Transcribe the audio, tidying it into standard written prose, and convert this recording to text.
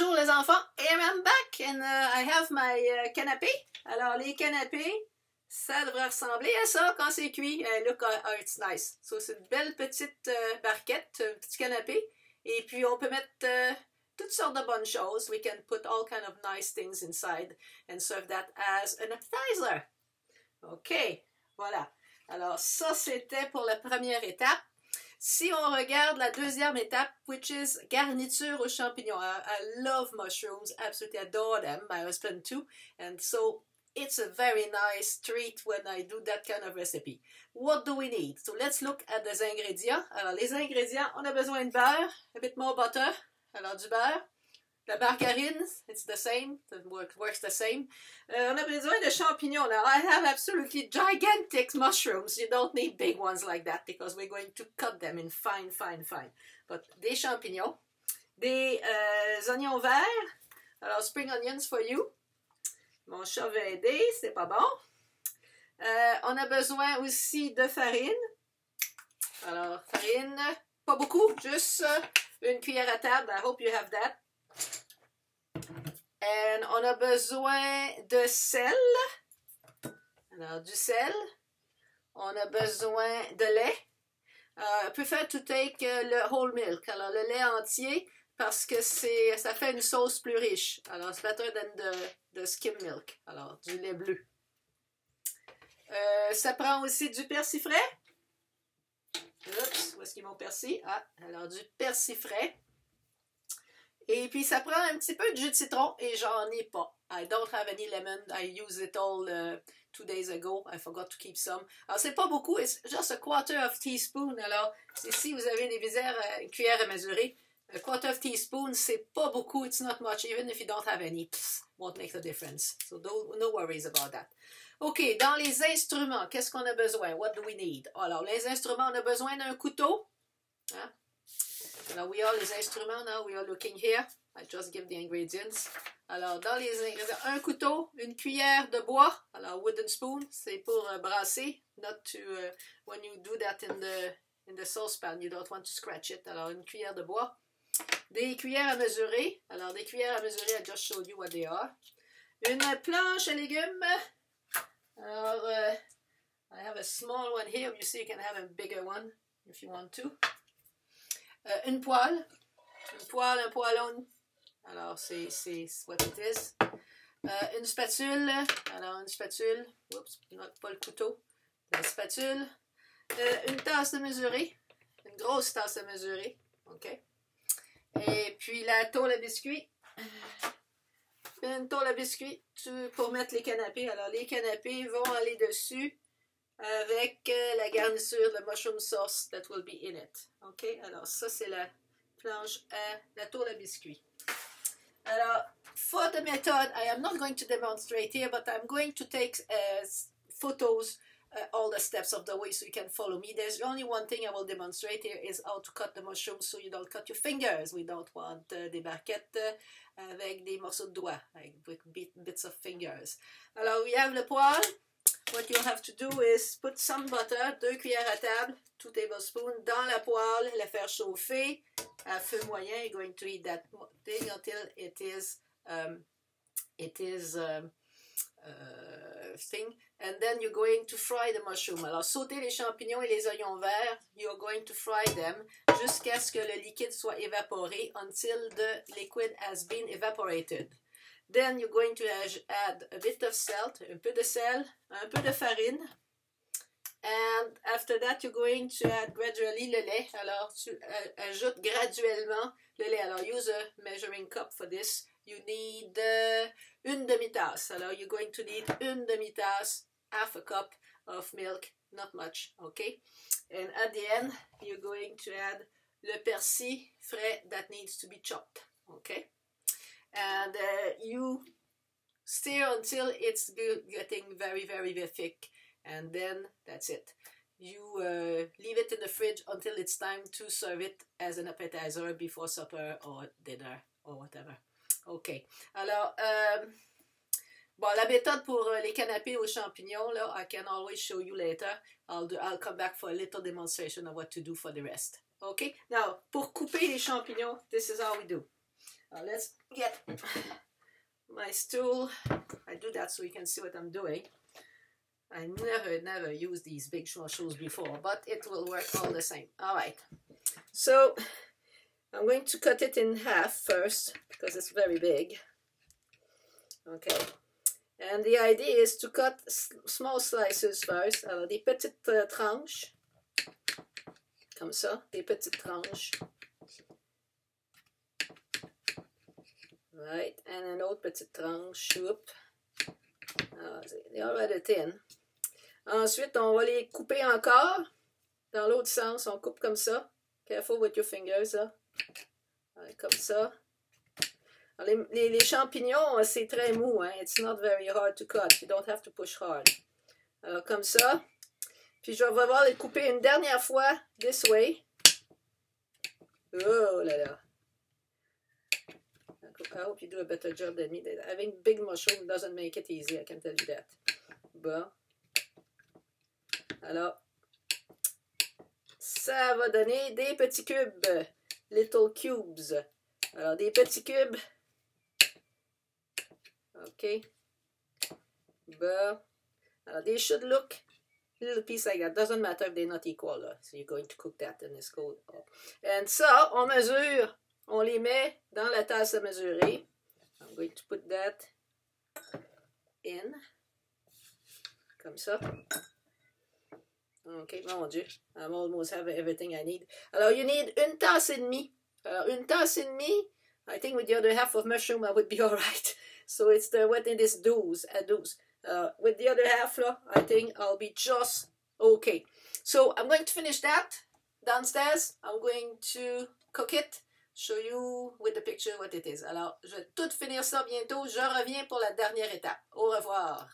Bonjour les enfants, and I'm back and I have my canapé. Alors les canapés, ça devrait ressembler à ça quand c'est cuit. Look, it's nice. So c'est une belle petite barquette, un petit canapé. Et puis on peut mettre toutes sortes de bonnes choses. We can put all kind of nice things inside and serve that as an appetizer. OK, voilà. Alors ça c'était pour la première étape. Si on regarde la deuxième étape, which is garniture aux champignons. I love mushrooms, absolutely adore them, my husband too. And so it's a very nice treat when I do that kind of recipe. What do we need? So let's look at the ingrédients. Alors les ingrédients, on a besoin de beurre, a bit more butter. Alors du beurre. La margarine, it's the same, it works the same. On a besoin de champignons. Now, I have absolutely gigantic mushrooms. You don't need big ones like that because we're going to cut them in fine. But des champignons, des oignons verts. Alors, spring onions for you. Mon chat veut aider, c'est pas bon. On a besoin aussi de farine. Alors, farine, pas beaucoup, juste une cuillère à table. I hope you have that. Et on a besoin de sel. Alors, du sel. On a besoin de lait. I prefer to take le whole milk. Alors, le lait entier, parce que ça fait une sauce plus riche. Alors, it's better than the skim milk. Alors, du lait bleu. Ça prend aussi du persil frais. Oups, où est-ce qu'ils vont persil? Ah, alors, du persil frais. Et puis, ça prend un petit peu de jus de citron et j'en ai pas. I don't have any lemon. I used it all 2 days ago. I forgot to keep some. Alors, c'est pas beaucoup. It's just a quarter of teaspoon. Alors, si vous avez une cuillère à mesurer, a quarter of teaspoon, c'est pas beaucoup. It's not much. Even if you don't have any, won't make a difference. So, no worries about that. OK, dans les instruments, qu'est-ce qu'on a besoin? What do we need? Alors, les instruments, on a besoin d'un couteau. Hein? Alors, we are les instruments, now we are looking here. I just give the ingredients. Alors, dans les ingrédients, un couteau, une cuillère de bois. Alors, wooden spoon, c'est pour brasser. Not to, when you do that in the saucepan, you don't want to scratch it. Alors, une cuillère de bois. Des cuillères à mesurer. Alors, des cuillères à mesurer, I just showed you what they are. Une planche à légumes. Alors, I have a small one here. You see, you can have a bigger one if you want to. Une poêle, un poêlon, alors c'est what it is. Une spatule, alors une spatule, oups, pas le couteau, la spatule. Une tasse de mesurer, une grosse tasse de mesurer, ok. Et puis la tôle à biscuits, une tôle à biscuits pour mettre les canapés. Alors les canapés vont aller dessus avec la garniture, la mushroom sauce that will be in it. OK? Alors, ça, c'est la planche la tôle à biscuits. Alors, for the method, I am not going to demonstrate here, but I'm going to take photos all the steps of the way so you can follow me. There's only one thing I will demonstrate here is how to cut the mushrooms so you don't cut your fingers. We don't want des barquettes avec des morceaux de doigts, with bits of fingers. Alors, we have le poêle. What you have to do is put some butter, 2 cuillères à table, 2 tablespoons, dans la poêle, la faire chauffer à feu moyen. You're going to heat that thing until it is thing. And then you're going to fry the mushroom. Alors, sauter les champignons et les oignons verts, you're going to fry them jusqu'à ce que le liquide soit évaporé until the liquid has been evaporated. Then you're going to add a bit of salt, un peu de sel, un peu de farine. And after that, you're going to add gradually le lait. Alors, tu ajoutes graduellement le lait. Alors, use a measuring cup for this. You need une demi-tasse. Alors, you're going to need une demi-tasse, half a cup of milk, not much, okay? And at the end, you're going to add le persil frais that needs to be chopped, okay? And you stir until it's getting very thick, and then that's it. You leave it in the fridge until it's time to serve it as an appetizer before supper or dinner or whatever. OK. Alors, bon, la méthode pour les canapés aux champignons, là, I can always show you later. I'll come back for a little demonstration of what to do for the rest. OK? Now, pour couper les champignons, this is how we do. Now let's get my stool. I do that so you can see what I'm doing. I never used these big mushrooms before, but it will work all the same. All right. So I'm going to cut it in half first because it's very big. Okay. And the idea is to cut small slices first. Alors, des petites tranches. Comme ça. Des petites tranches. Right. And an autre petite tranche. Whoop. They're already thin. Ensuite, on va les couper encore. Dans l'autre sens, on coupe comme ça. Careful with your fingers, là. Comme ça. Les champignons, c'est très mou, hein? It's not very hard to cut. You don't have to push hard. Alors, comme ça. Puis, je vais voir les couper une dernière fois, this way. Oh là là. I hope you do a better job than me. Having big mushroom doesn't make it easy, I can tell you that. Bon. Alors, ça va donner des petits cubes. Little cubes. Alors, des petits cubes. OK. Bon. Alors, they should look a little piece like that. Doesn't matter if they're not equal. So you're going to cook that in this cold. And ça, on mesure. On les met dans la tasse à mesurer. I'm going to put that in. Comme ça. OK, mon Dieu. I almost have everything I need. Alors, you need une tasse et demie. Alors, une tasse et demie. I think with the other half of mushroom, I would be all right. So it's the what it is 12, à 12. With the other half, là, I think I'll be just okay. So I'm going to finish that downstairs. I'm going to cook it. Show you with the picture what it is. Alors, je vais tout finir ça bientôt. Je reviens pour la dernière étape. Au revoir.